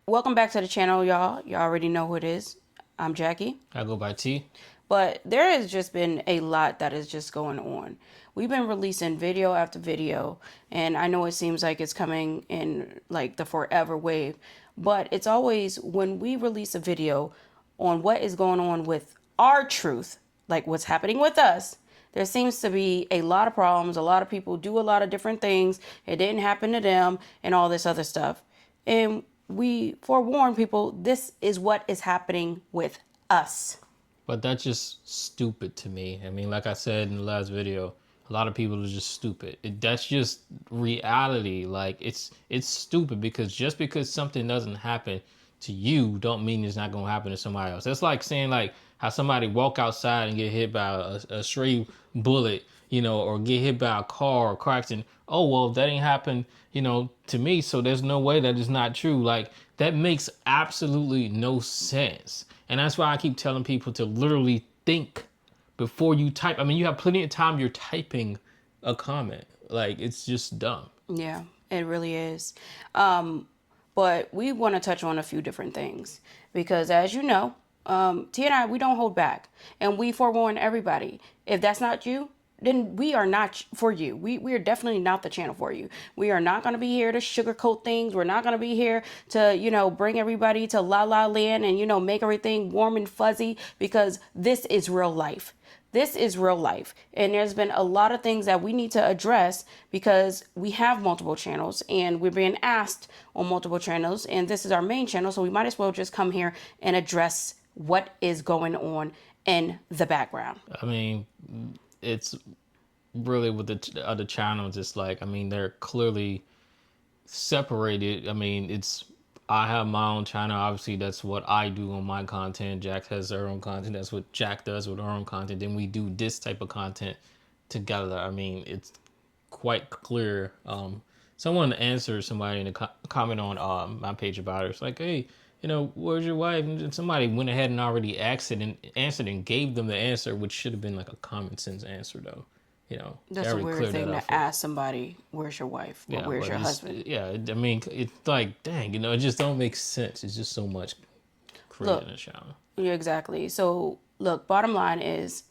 Welcome back to the channel, y'all. Y'all already know who it is. I'm Jackie. I go by T. But there has just been a lot that is just going on. We've been releasing video after video, and I know it seems like it's coming in like the forever wave, but it's always when we release a video on what is going on with our truth, like what's happening with us. There seems to be a lot of problems. A lot of people do a lot of different things. It didn't happen to them, and all this other stuff. And we forewarn people this is what is happening with us. But that's just stupid to me. I mean, like I said in the last video, a lot of people are just stupid. That's just reality. Like it's stupid because just because something doesn't happen to you, don't mean it's not gonna happen to somebody else. That's like saying like how somebody walk outside and get hit by a stray bullet, or get hit by a car or car accident. Oh well, that ain't happened, to me. So there's no way that is not true. Like that makes absolutely no sense. And that's why I keep telling people to literally think before you type. I mean, you have plenty of time. You're typing a comment. Like it's just dumb. Yeah, it really is. But we want to touch on a few different things because, as you know, T and I, we don't hold back. And we forewarn everybody. If that's not you, then we are not for you. We are definitely not the channel for you. We are not going to be here to sugarcoat things. We're not going to be here to, bring everybody to la la land and, make everything warm and fuzzy because this is real life. This is real life. And there's been a lot of things that we need to address because we have multiple channels and we're being asked on multiple channels. And this is our main channel. So we might as well just come here and address what is going on in the background. I mean, it's really with the other channels. It's like, I mean, they're clearly separated. I mean, I have my own channel. Obviously, that's what I do on my content. Jack has her own content. That's what Jack does with her own content. Then we do this type of content together. I mean, it's quite clear. Someone answered somebody in a comment on my page about it. It's like, hey, where's your wife? And somebody went ahead and already answered and gave them the answer, which should have been like a common sense answer, though. That's a weird thing to ask somebody, where's your wife or where's your husband? Yeah, I mean, it's like, dang, it just don't make sense. It's just so much creating a channel. Yeah, exactly. So, look, bottom line is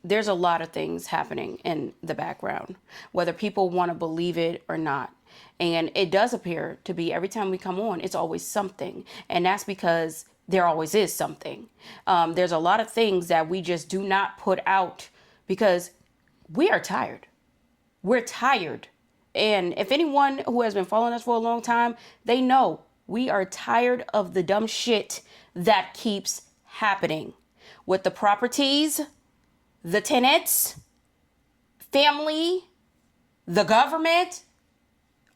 there's a lot of things happening in the background, whether people want to believe it or not. And it does appear to be every time we come on, it's always something. And that's because there always is something. There's a lot of things that we just do not put out because we are tired. We're tired. And if anyone who has been following us for a long time, they know we are tired of the dumb shit that keeps happening with the properties, the tenants, family, the government,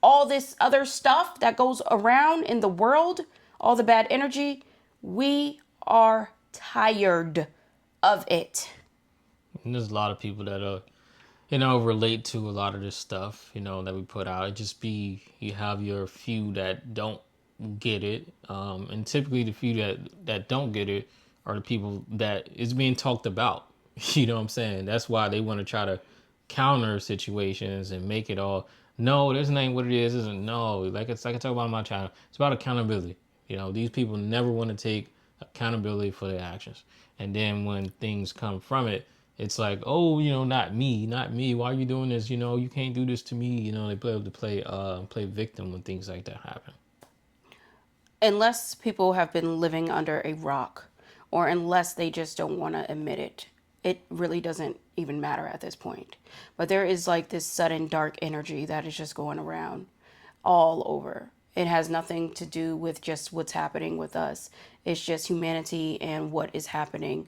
all this other stuff that goes around in the world, all the bad energy. We are tired of it. And there's a lot of people that relate to a lot of this stuff, that we put out. It just you have your few that don't get it. And typically the few that don't get it are the people that is being talked about. You know what I'm saying? That's why they want to try to counter situations and make it all, no, this ain't what it is. Isn't no, like I talk about on my channel. It's about accountability. These people never want to take accountability for their actions. And then when things come from it, it's like, oh, not me. Why are you doing this? You can't do this to me. They play victim when things like that happen. Unless people have been living under a rock or unless they just don't want to admit it, it really doesn't even matter at this point. But there is like this sudden dark energy that is just going around all over. It has nothing to do with just what's happening with us. It's just humanity and what is happening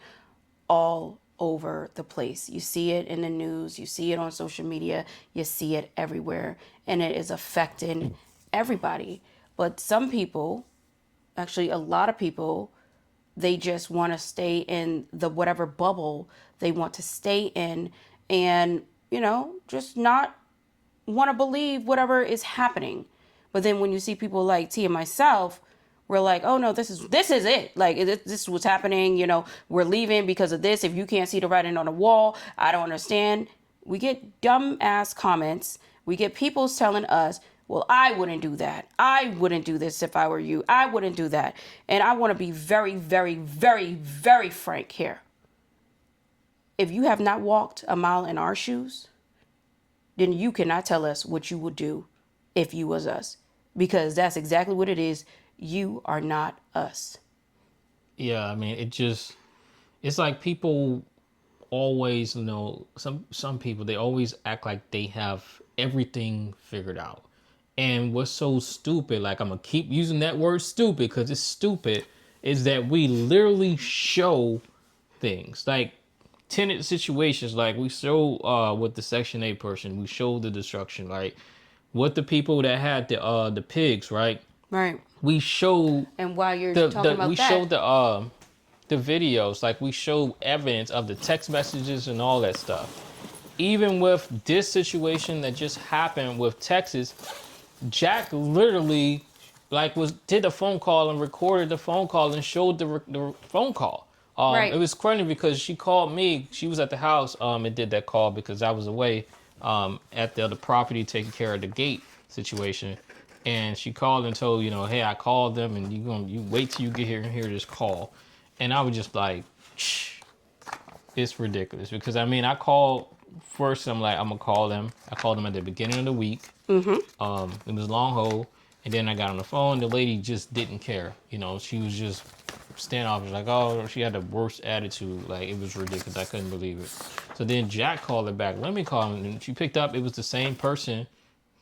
all over the place. You see it in the news, you see it on social media, you see it everywhere, and it is affecting everybody. But some people, actually a lot of people, they just want to stay in the whatever bubble they want to stay in and, just not want to believe whatever is happening. But then when you see people like T and myself, we're like, oh no, this is it. Like this is what's happening. We're leaving because of this. If you can't see the writing on the wall, I don't understand. We get dumb ass comments. We get people telling us Well, I wouldn't do that. I wouldn't do this if I were you. I wouldn't do that. And I want to be very, very, very, very frank here. If you have not walked a mile in our shoes, then you cannot tell us what you would do if you was us. Because that's exactly what it is. You are not us. Yeah, I mean, it's like people always, some people, they always act like they have everything figured out. And what's so stupid, like I'm gonna keep using that word stupid because it's stupid, is that we literally show things like tenant situations. Like we show with the Section 8 person, we show the destruction. Like with the people that had the pigs, right? Right. We show And while you're talking about we that, show the videos, like we show evidence of the text messages and all that stuff. Even with this situation that just happened with Texas, Jack literally did a phone call and recorded the phone call and showed the phone call. Right. It was funny because she called me. She was at the house and did that call because I was away at the other property taking care of the gate situation. And she called and told, hey, I called them and you wait till you get here and hear this call. And I was just like, shh, it's ridiculous. Because I called first, I'm going to call them. I called them at the beginning of the week. It was long hold. And then I got on the phone. The lady just didn't care. She was just standoffish. Like, oh, she had the worst attitude. Like, it was ridiculous. I couldn't believe it. So then Jack called her back. Let me call her. And she picked up. It was the same person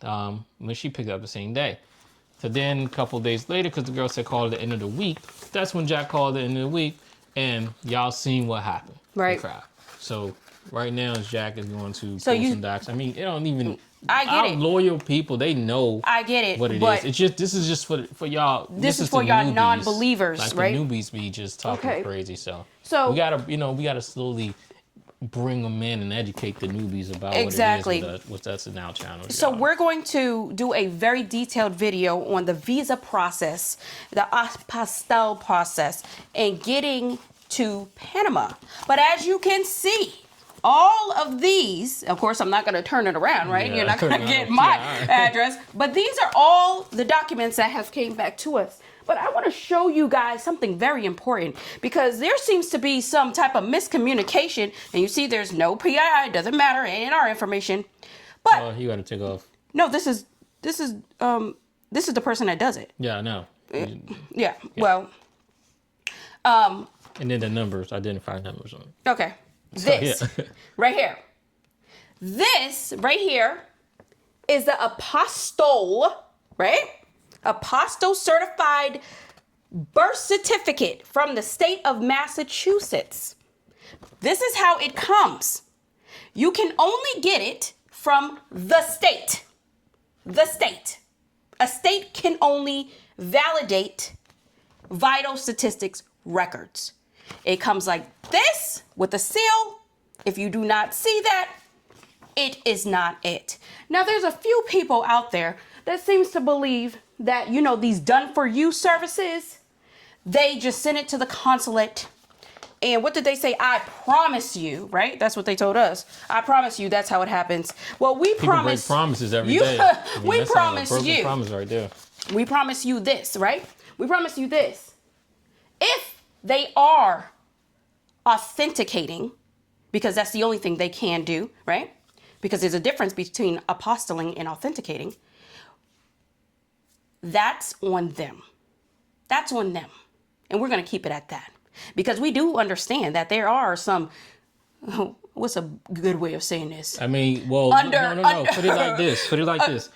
when she picked up the same day. So then a couple of days later, because the girl said call at the end of the week, that's when Jack called at the end of the week. And y'all seen what happened. Right. So right now, Jack is going to So pull some docs. It don't even... I get our it. loyal people, they know. I get it. What it is. It's just this is just for y'all. This is for the y'all newbies. non-believers, like right? The newbies be just talking Okay. crazy. So we gotta slowly bring them in and educate the newbies about Exactly. what it is with that's the Now channel. So we're going to do a very detailed video on the visa process, the Apostilled process, and getting to Panama. But as you can see, all of these, of course, I'm not going to turn it around, right? Yeah. You're not going to get my address. But these are all the documents that have came back to us. But I want to show you guys something very important because there seems to be some type of miscommunication. And you see there's no PII, doesn't matter, ain't in our information. But you got to take off. no, this is the person that does it. Yeah, I know. Yeah. Well, and then the numbers, identify numbers on it. okay. This right here. This right here is the Apostilled, right? Apostilled certified birth certificate from the state of Massachusetts. This is how it comes. You can only get it from the state. The state. A state can only validate vital statistics records. It comes like this with a seal. If you do not see that, it is not it. Now, there's a few people out there that seems to believe that, these done-for-you services, they just send it to the consulate. And what did they say? I promise you, right? That's what they told us. I promise you that's how it happens. Well, we People promise break promises every you, day. we promise you. Promise right there. We promise you this, right? We promise you this. If they are authenticating, because that's the only thing they can do, right? Because there's a difference between apostilling and authenticating. That's on them. That's on them. And we're going to keep it at that. Because we do understand that there are some, what's a good way of saying this? No. Put it like this.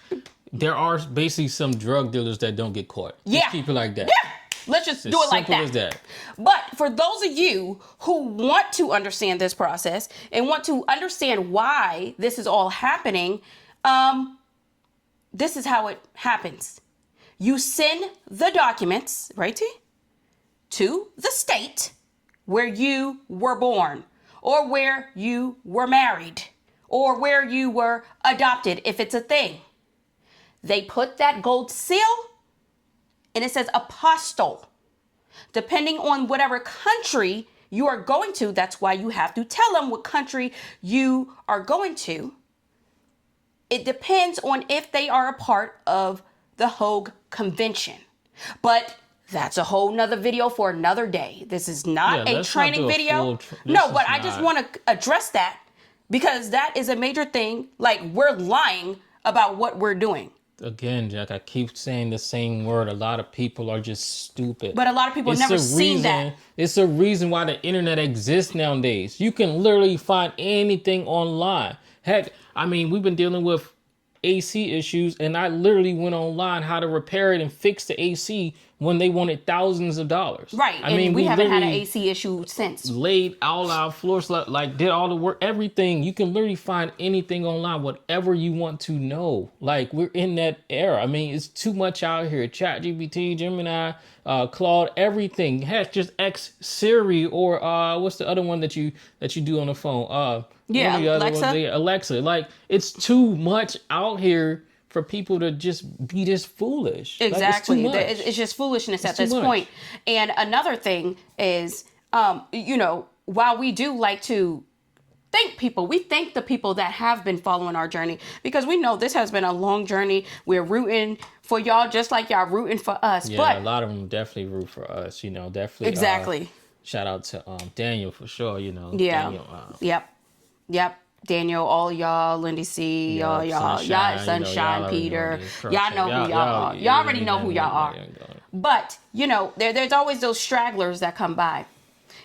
There are basically some drug dealers that don't get caught. Yeah. Just keep it like that. Yeah. Let's just do it like that. Simple as that. But for those of you who want to understand this process and want to understand why this is all happening, this is how it happens. You send the documents, right, T, to the state where you were born or where you were married or where you were adopted, if it's a thing. They put that gold seal and it says apostille. Depending on whatever country you are going to, that's why you have to tell them what country you are going to. It depends on if they are a part of the Hogue Convention. But that's a whole nother video for another day. This is not a let's not training do a video. full No, but I just want to address that because that is a major thing. Like, we're lying about what we're doing. Again, Jack, I keep saying the same word. A lot of people are just stupid. But a lot of people have never seen that. It's a reason why the internet exists nowadays. You can literally find anything online. Heck, I mean, we've been dealing with AC issues, and I literally went online how to repair it and fix the AC when they wanted thousands of dollars. Right, I mean, we haven't had an AC issue since. Laid all our floors, like did all the work, everything. You can literally find anything online, whatever you want to know. Like, we're in that era. I mean, it's too much out here. ChatGPT, Gemini, Claude, everything. Heck, just X Siri or what's the other one that you do on the phone? Alexa. Alexa. Like, it's too much out here for people to just be this foolish. Exactly. Like, it's just foolishness at this point. And another thing is, while we do like to we thank the people that have been following our journey, because we know this has been a long journey. We're rooting for y'all just like y'all rooting for us. Yeah, but a lot of them definitely root for us, definitely. Exactly. Shout out to Daniel for sure, Yeah. Daniel, Yep. Daniel, all y'all, Lindy C, all y'all, Sunshine, Peter, y'all know who y'all are. Y'all already know who y'all are. But, there's always those stragglers that come by.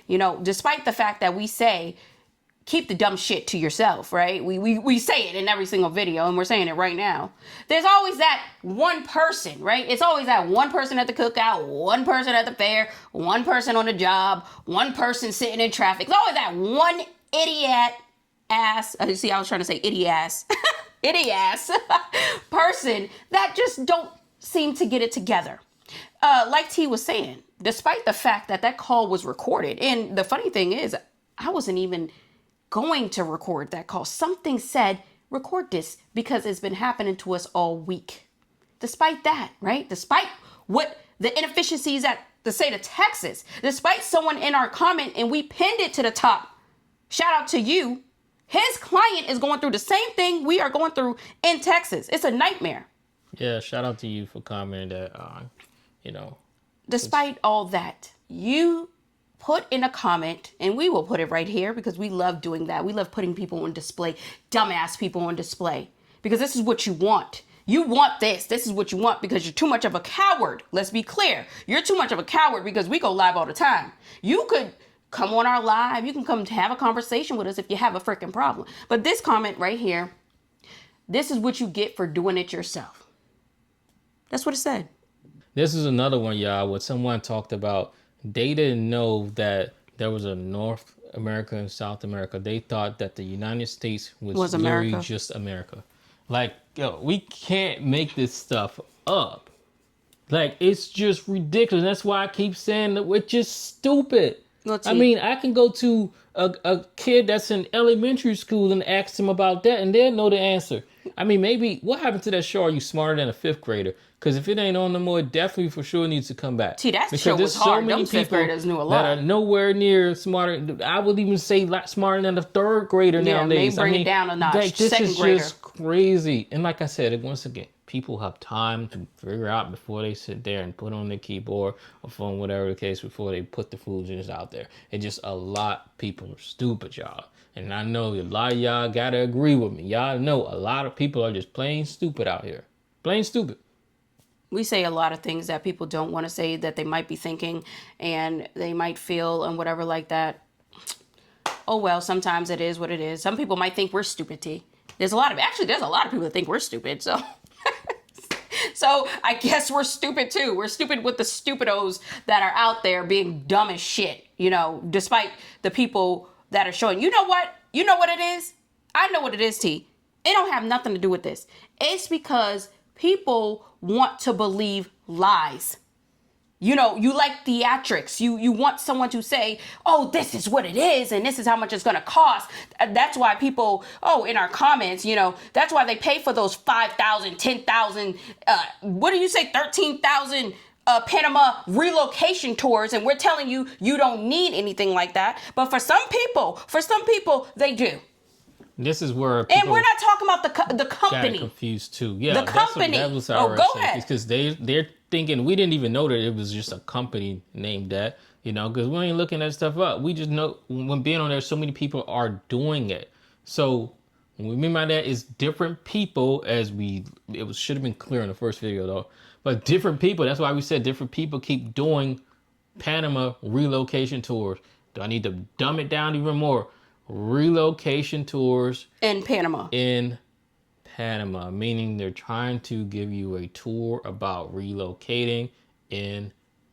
Despite the fact that we say, keep the dumb shit to yourself, right? We say it in every single video, and we're saying it right now. There's always that one person, right? It's always that one person at the cookout, one person at the fair, one person on the job, one person sitting in traffic. It's always that one idiot ass, see, I was trying to say idiot ass, person that just don't seem to get it together. Like T was saying, despite the fact that that call was recorded, and the funny thing is, I wasn't even going to record that call. Something said, record this because it's been happening to us all week. Despite that, right? Despite what the inefficiencies at the state of Texas, despite someone in our comment and we pinned it to the top, shout out to you. His client is going through the same thing we are going through in Texas. It's a nightmare. Yeah, shout out to you for commenting that, Despite all that, you put in a comment, and we will put it right here because we love doing that. We love putting people on display, dumbass people on display, because this is what you want. You want this. This is what you want because you're too much of a coward. Let's be clear. You're too much of a coward because we go live all the time. You could come on our live. You can come to have a conversation with us if you have a freaking problem. But this comment right here, this is what you get for doing it yourself. That's what it said. This is another one, y'all, where someone talked about they didn't know that there was a North America and South America. They thought that the United States was literally America. just America. Like, we can't make this stuff up. Like, it's just ridiculous. That's why I keep saying that we're just stupid. I mean, I can go to a kid that's in elementary school and ask them about that, and they'll know the answer. I mean, maybe, what happened to that show, Are You Smarter Than a Fifth Grader? Because if it ain't on no more, it definitely for sure needs to come back. See, that show was hard. Those fifth graders knew a lot. That are nowhere near smarter. I would even say smarter than a third grader nowadays. They bring it down a notch. Like, this Second is grader. just crazy. And like I said, once again, people have time to figure out before they sit there and put on their keyboard or phone, whatever the case, before they put the foolishness out there. It's just a lot of people are stupid, y'all. And I know a lot of y'all gotta agree with me. Y'all know a lot of people are just plain stupid out here. Plain stupid. We say a lot of things that people don't want to say, that they might be thinking and they might feel and whatever like that. Oh, well, sometimes it is what it is. Some people might think we're stupid, T. There's a lot of people that think we're stupid. So I guess we're stupid too. We're stupid with the stupidos that are out there being dumb as shit, despite the people that are showing. You know what? You know what it is? I know what it is, T. It don't have nothing to do with this. It's because people want to believe lies. You like theatrics. You want someone to say, oh, this is what it is, and this is how much it's going to cost. That's why people, in our comments, that's why they pay for those 5,000, 10,000, what do you say, 13,000 Panama relocation tours, and we're telling you, you don't need anything like that. But for some people, they do. This is where And we're people not talking about the got company. confused too. Yeah, The company. that was Oh, our go saying. ahead. Because they're thinking we didn't even know that it was just a company named that. You know, because we ain't looking that stuff up. We just know when being on there, so many people are doing it. So what we mean by that is different people, should have been clear in the first video though. But different people. That's why we said different people keep doing Panama relocation tours. Do I need to dumb it down even more? Relocation tours In Panama. in Panama, meaning they're trying to give you a tour about relocating in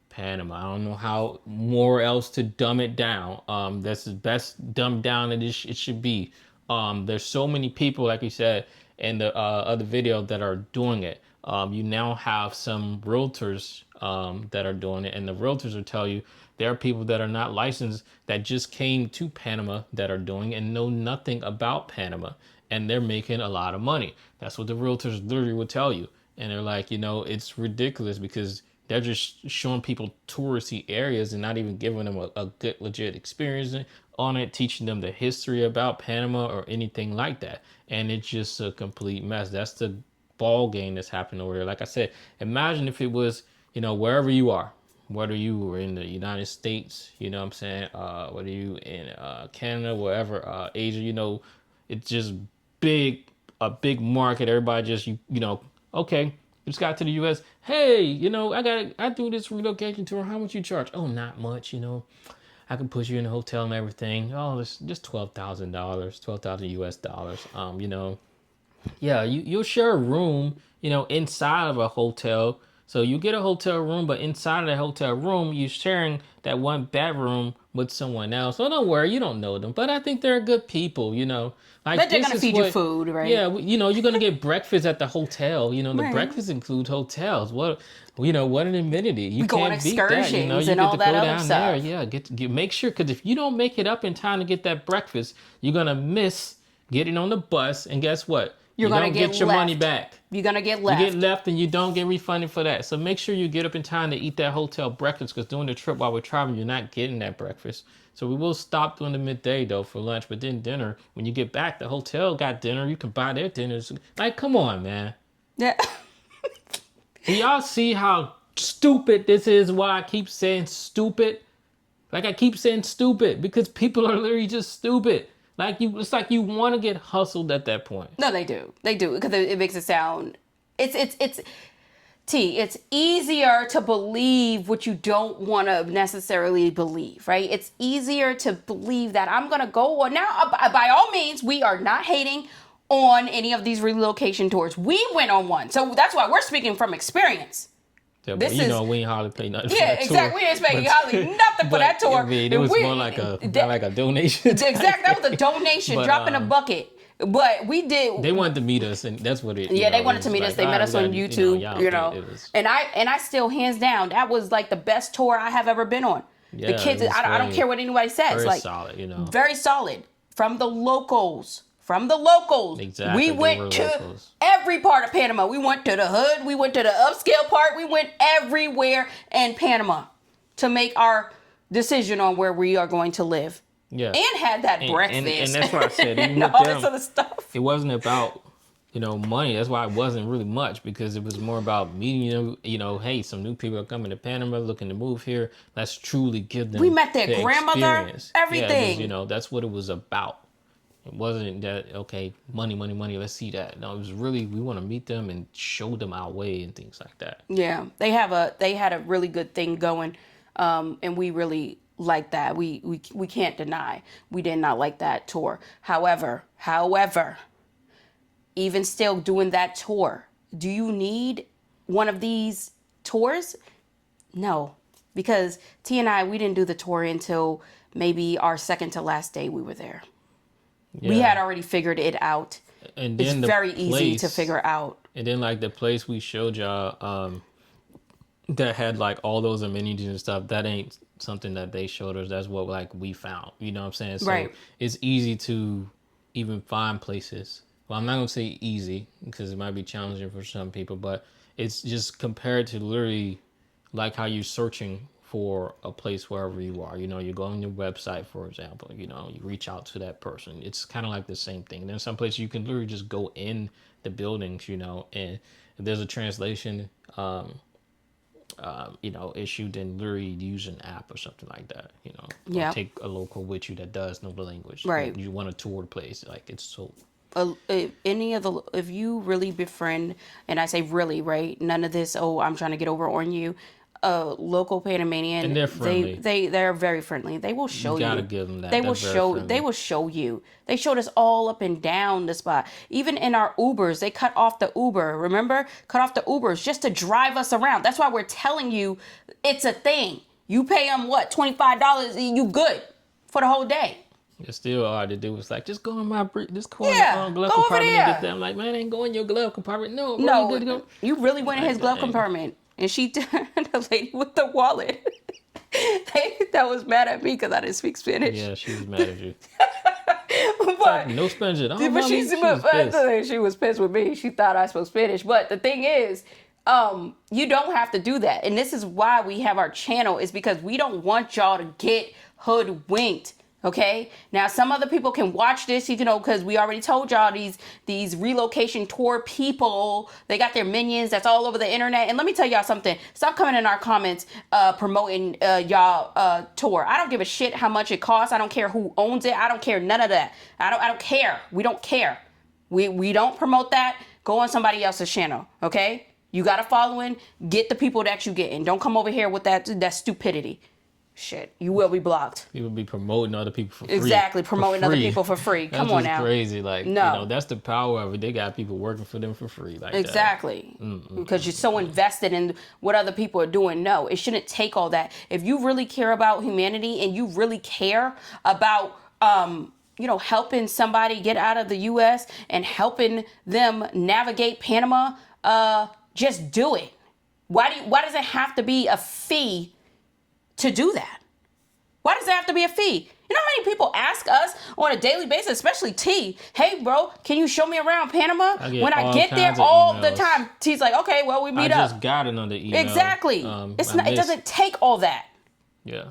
Panama. I don't know how more else to dumb it down. That's the best dumbed down that it should be. There's so many people, like you said in the other video, that are doing it. You now have some realtors that are doing it, and the realtors will tell you there are people that are not licensed that just came to Panama that are doing it and know nothing about Panama, and they're making a lot of money. That's what the realtors literally will tell you. And they're like, it's ridiculous because they're just showing people touristy areas and not even giving them a good, legit experience on it, teaching them the history about Panama or anything like that. And it's just a complete mess. That's the ball game that's happening over there. Like I said, imagine if it was, wherever you are, whether you were in the United States, you know what I'm saying, whether you in Canada, wherever, Asia, it's just a big market. Everybody just, okay, just got to the U.S. Hey, I do this relocation tour. How much you charge? Oh, not much. I can put you in a hotel and everything. Oh, it's just $12,000, 12,000 US dollars. Yeah, you'll share a room, inside of a hotel. So you get a hotel room, but inside of the hotel room, you're sharing that one bedroom with someone else. So don't worry, you don't know them, but I think they're good people, Like But they're this going to is feed you what, food, right? yeah, you're gonna get breakfast at the hotel. The Right. breakfast include hotels. What an amenity. You We go on can't beat that. excursions You and get all to that go other down there. stuff. Yeah, make sure, because if you don't make it up in time to get that breakfast, you're gonna miss getting on the bus. And guess what? You're You going to don't get get your money left. back. You're going to get You left. get left and you don't get refunded for that. So make sure you get up in time to eat that hotel breakfast, because during the trip while we're traveling, you're not getting that breakfast. So we will stop during the midday though for lunch, but then dinner, when you get back, the hotel got dinner. You can buy their dinners. Like, come on, man. Yeah. Do y'all see how stupid this is? Why I keep saying stupid? Like, I keep saying stupid because people are literally just stupid. It's like you want to get hustled at that point. No, they do. They do, because it makes it sound. It's easier to believe what you don't want to necessarily believe, right? It's easier to believe that I'm going to go on. Now, by all means, we are not hating on any of these relocation tours. We went on one. So that's why we're speaking from experience. Yeah, This but is- we ain't hardly pay nothing. Yeah, for that exactly. tour. We ain't paying hardly nothing for that tour. I mean, it was more like a donation. Exactly. That was a donation, But, drop in a bucket. But we did. They wanted to meet us, and that's what it. Yeah, they wanted to meet us. They met us on YouTube. And I still, hands down, that was like the best tour I have ever been on. Yeah, The kids, it was I don't care what anybody says. very Like, solid, very solid from the locals. From the locals. Exactly, We they went were to locals. every part of Panama. We went to the hood. We went to the upscale part. We went everywhere in Panama to make our decision on where we are going to live. Yeah, And had that breakfast. and that's what I said. Even and with all them, this other stuff. it wasn't about money. That's why it wasn't really much, because it was more about meeting them. Hey, some new people are coming to Panama, looking to move here. Let's truly give them. We met their the grandmother, experience. everything. Yeah, it was, that's what it was about. It wasn't that, okay, money, let's see that. No, it was really, we want to meet them and show them our way and things like that. Yeah, they had a really good thing going, and we really like that. We can't deny we did not like that tour. However, even still doing that tour, do you need one of these tours? No, because T and I, we didn't do the tour until maybe our second to last day we were there. Yeah. We had already figured it out. And then It's very easy to figure out. And then like the place we showed y'all, that had like all those amenities and stuff, that ain't something that they showed us. That's what like we found. You know what I'm saying? So Right. It's easy to even find places. Well, I'm not gonna say easy, because it might be challenging for some people, but it's just compared to literally like how you're searching for a place wherever you are. You go on your website, for example, you reach out to that person. It's kind of like the same thing. There's some places you can literally just go in the buildings, and if there's a translation, issued, then literally use an app or something like that, Yeah. or take a local with you that does know the language. Right. You want to tour the place, like it's so. If you really befriend, and I say really, right, none of this, oh, I'm trying to get over on you, local Panamanian, And they're friendly. they're very friendly. They will show you. Gotta give them that. They They're will very show. friendly. They will show you. They showed us all up and down the spot. Even in our Ubers, they cut off the Uber. Remember, cut off the Ubers just to drive us around. That's why we're telling you, it's a thing. You pay them what, $25? You good for the whole day. It's still hard to do. It's like, just go in my glove Go compartment over and there. get them. Like, man, ain't go in your glove compartment. No, No, good to go. you really went in his glove compartment, and she the lady with the wallet. That was mad at me because I didn't speak Spanish. Yeah, she was mad at you. But No Spanish at all. but Mommy? she was pissed with me. She thought I spoke Spanish. But the thing is, you don't have to do that. And this is why we have our channel, is because we don't want y'all to get hoodwinked. Okay. Now, some other people can watch this, because we already told y'all these relocation tour people, they got their minions that's all over the internet. And let me tell y'all something. Stop coming in our comments promoting y'all tour. I don't give a shit how much it costs. I don't care who owns it. I don't care none of that. I don't care. We don't care. We don't promote that. Go on somebody else's channel. Okay. You got a following. Get the people that you get in. Don't come over here with that stupidity. Shit, you will be blocked. People be promoting other people for free. Exactly, promoting other people for free. Come on now. That's crazy. Like, no. That's the power of it. They got people working for them for free. Like exactly. Because you're so invested in what other people are doing. No, it shouldn't take all that. If you really care about humanity and you really care about, helping somebody get out of the U.S. and helping them navigate Panama, just do it. Why does it have to be a fee to do that? Why does it have to be a fee? You know how many people ask us on a daily basis, especially T, hey, bro, can you show me around Panama? When I get there all the time, T's like, okay, well, we meet up. I just got another email. Exactly. It doesn't take all that. Yeah.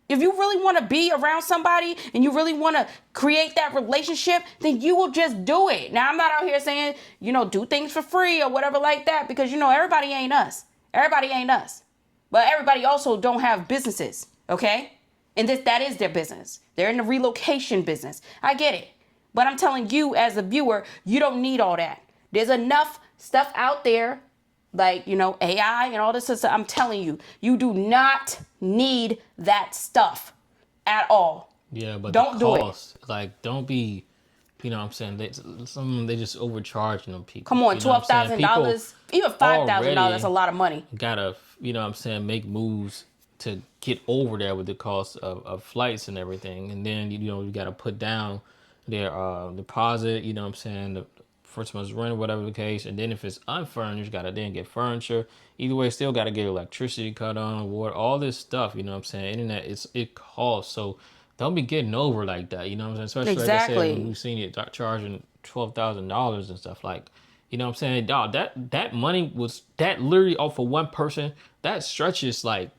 If you really want to be around somebody and you really want to create that relationship, then you will just do it. Now, I'm not out here saying, do things for free or whatever like that, because, everybody ain't us. Everybody ain't us. But everybody also don't have businesses, okay? And that is their business. They're in the relocation business. I get it. But I'm telling you as a viewer, you don't need all that. There's enough stuff out there, like, AI and all this stuff. I'm telling you, you do not need that stuff at all. Yeah, but don't do it. Like, don't be, what I'm saying? They just overcharging them people. Come on, $12,000, even $5,000, that's a lot of money. Gotta, make moves to get over there with the cost of flights and everything. And then, you got to put down their deposit, the first month's rent or whatever the case. And then if it's unfurnished, got to then get furniture. Either way, still got to get electricity cut on, water, all this stuff, internet, it costs. So don't be getting over like that, Especially exactly. Like I said, when we've seen it charging $12,000 and stuff, like, dog, that money was, that literally all for one person, that stretches like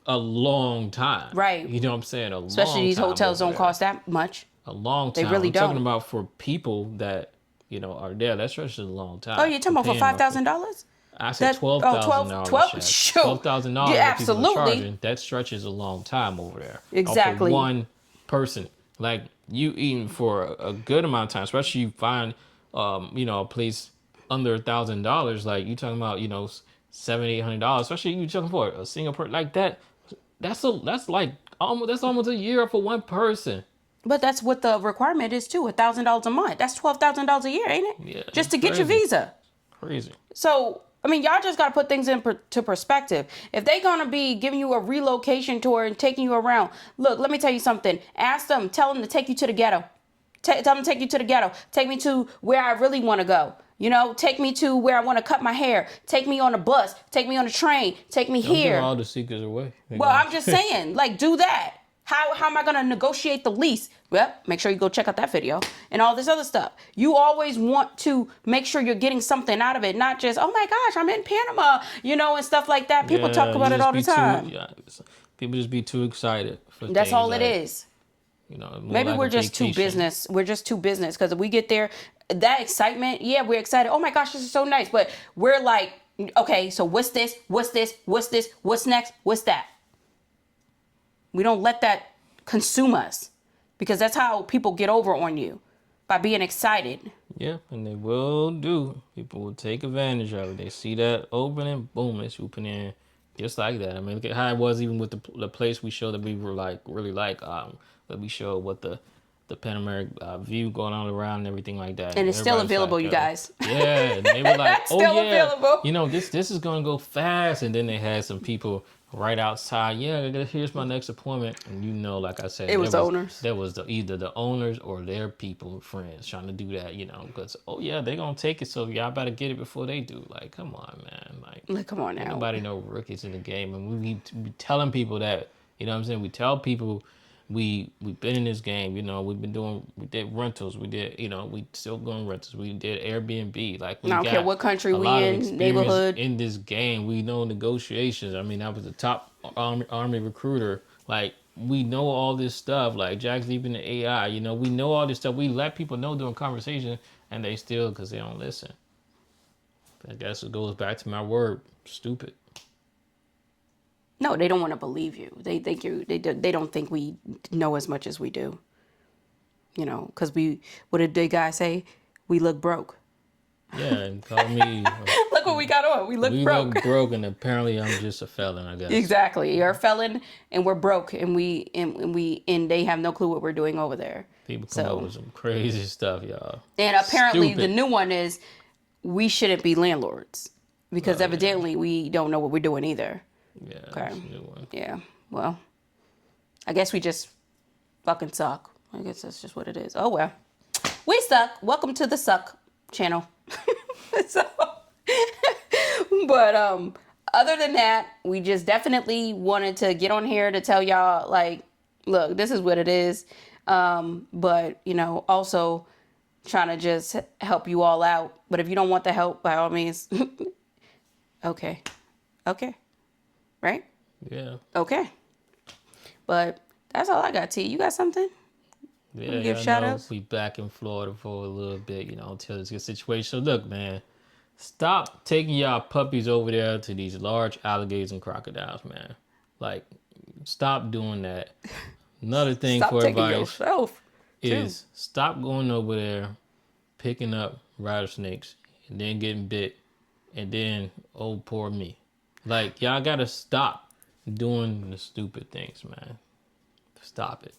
a long time. Right. Especially these hotels don't cost that much. A long time. They really don't. Talking about for people that, are there, that stretches a long time. Oh, you're talking about for $5,000? I said $12,000. $12,000. Yeah, absolutely. That stretches a long time over there. Exactly. For one person. Like, you eating for a good amount of time, especially you find, a place under $1,000. Like, you talking about, $700-$800. Especially you talking for a single person like that. That's almost a year for one person. But that's what the requirement is too, $1,000 a month. That's $12,000 a year, ain't it? Yeah. Just to get your visa. Crazy. So, y'all just got to put things into perspective. If they're going to be giving you a relocation tour and taking you around, look, let me tell you something. Ask them, tell them to take you to the ghetto. Tell them to take you to the ghetto. Take me to where I really want to go. Take me to where I want to cut my hair. Take me on a bus. Take me on a train. Take me here. Don't give all the secrets away. Well, I'm just saying, like, do that. How am I going to negotiate the lease? Well, make sure you go check out that video and all this other stuff. You always want to make sure you're getting something out of it, not just, oh my gosh, I'm in Panama, and stuff like that. People talk Yeah, about you it just all the be too. time. Yeah, people just be too excited for That's things all it like, is. more Maybe like we're a just too vacation. business. We're just too business because if we get there, that excitement, yeah, we're excited. Oh my gosh, this is so nice. But we're like, okay, so what's this? What's this? What's this? What's next? What's that? We don't let that consume us because that's how people get over on you, by being excited. Yeah, and they will do. People will take advantage of it. They see that opening, boom, they swooping in just like that. I mean, look at how it was even with the place we showed that we were like really like that we showed what the panoramic view going on around and everything like that. And And it's still everybody's available, like, you yo, guys. yeah. And they were like, oh Still yeah, available. this is gonna go fast. And then they had some people right outside. Yeah, here's my next appointment. And like I said, It was the owners. there was either the owners or their people, friends, trying to do that. Because oh yeah, they gonna take it. So y'all better get it before they do. Like, come on, man. Like, come on Ain't now. nobody no rookies in the game, and we be telling people that. You know what I'm saying? We tell people we've been in this game. We did rentals. We did we still going rentals. We did Airbnb. Like, we I don't care got what country a we lot of in, experience neighborhood. in this game. We know negotiations. I mean, I was the top army recruiter. Like, we know all this stuff. Like, Jack's deep in the AI. We know all this stuff. We let people know during conversation, and they still, because they don't listen. I guess it goes back to my word, stupid. No, they don't want to believe you. They think they don't think we know as much as we do. Because what did the guy say? We look broke. Yeah, and call me. Look what we got on. We look broke. Look broke, and apparently I'm just a felon, I guess. Exactly. You're a felon, and we're broke, and they have no clue what we're doing over there. People come up with some crazy stuff, y'all. And apparently, Stupid. the new one is we shouldn't be landlords because evidently we don't know what we're doing either. Yeah, Okay. that's a new one. Yeah. Well, I guess we just fucking suck. I guess that's just what it is. Oh well, we suck. Welcome to the suck channel. So, but other than that, we just definitely wanted to get on here to tell y'all, like, look, this is what it is. But also trying to just help you all out. But if you don't want the help, by all means, okay, right? Yeah. Okay. But that's all I got, T. You got something? Yeah, give shout outs? We back in Florida for a little bit, until this good situation. So look, man, stop taking y'all puppies over there to these large alligators and crocodiles, man. Like, stop doing that. Another thing Stop for taking advice yourself, is stop going over there, picking up rattlesnakes, and then getting bit, and then, oh, poor me. Like, y'all gotta stop doing the stupid things, man. Stop it.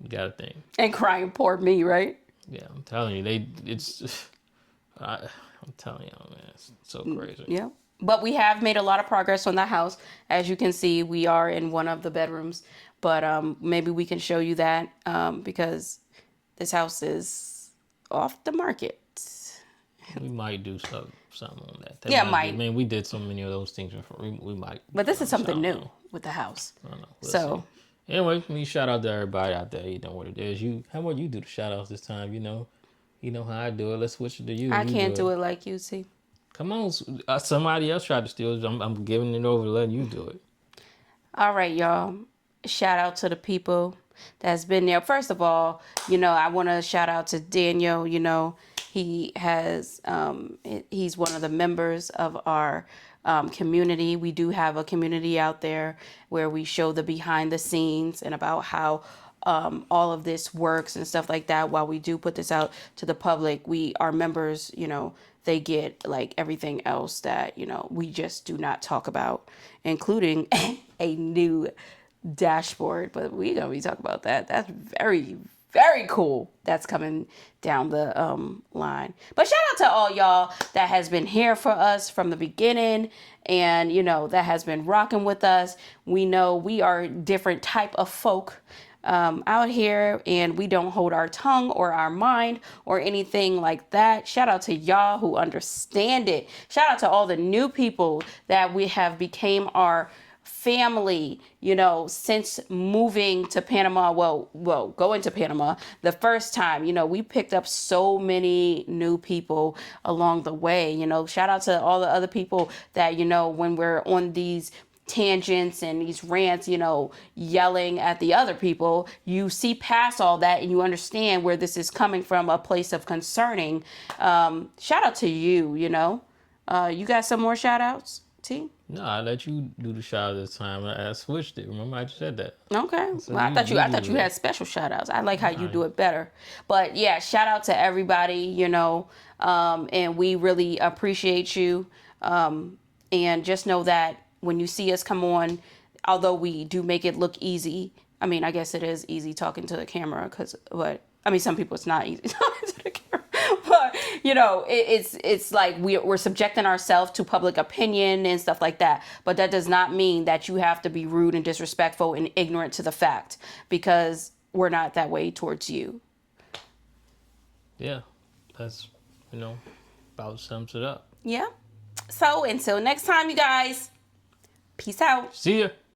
You gotta think. And crying, poor me, right? Yeah, I'm telling you, I'm telling y'all, man, it's so crazy. Yeah. But we have made a lot of progress on the house. As you can see, we are in one of the bedrooms. But maybe we can show you that because this house is off the market. We might do something on that. Might. I mean, we did so many of those things before. We might. But this is something new with the house. I don't know. We'll So. see. Anyway, me shout out to everybody out there. You know what it is. How about you do the shout outs this time? You know how I do it. Let's switch it to you. I can't do it like you, see. Come on, somebody else tried to steal it. I'm giving it over to letting you do it. All right, y'all. Shout out to the people that's been there. First of all, I want to shout out to Daniel. He has he's one of the members of our community. We do have a community out there where we show the behind the scenes and about how all of this works and stuff like that. While we do put this out to the public, our members, they get like everything else that, we just do not talk about, including a new dashboard. But we're going to be talking about that. That's very, very cool. That's coming down the line. But shout out to all y'all that has been here for us from the beginning and, that has been rocking with us. We know we are different type of folk out here, and we don't hold our tongue or our mind or anything like that. Shout out to y'all who understand it. Shout out to all the new people that we have became our family, since moving to Panama, going to Panama the first time, we picked up so many new people along the way. Shout out to all the other people that, when we're on these tangents and these rants, yelling at the other people, you see past all that and you understand where this is coming from, a place of concerning. Shout out to you. You got some more shout outs, T? No, I let you do the shout this time. I switched it. Remember, I just said that. Okay. So Well, I thought you do had it. special shout outs. I like how you Nah, do it better. But yeah, shout out to everybody, and we really appreciate you. And just know that when you see us come on, although we do make it look easy, I mean, I guess it is easy talking to the camera but I mean, some people it's not easy talking to the camera. But it's like we're subjecting ourselves to public opinion and stuff like that. But that does not mean that you have to be rude and disrespectful and ignorant to the fact, because we're not that way towards you. yeah, that's about sums it up. Yeah. So until next time, you guys, peace out. See ya.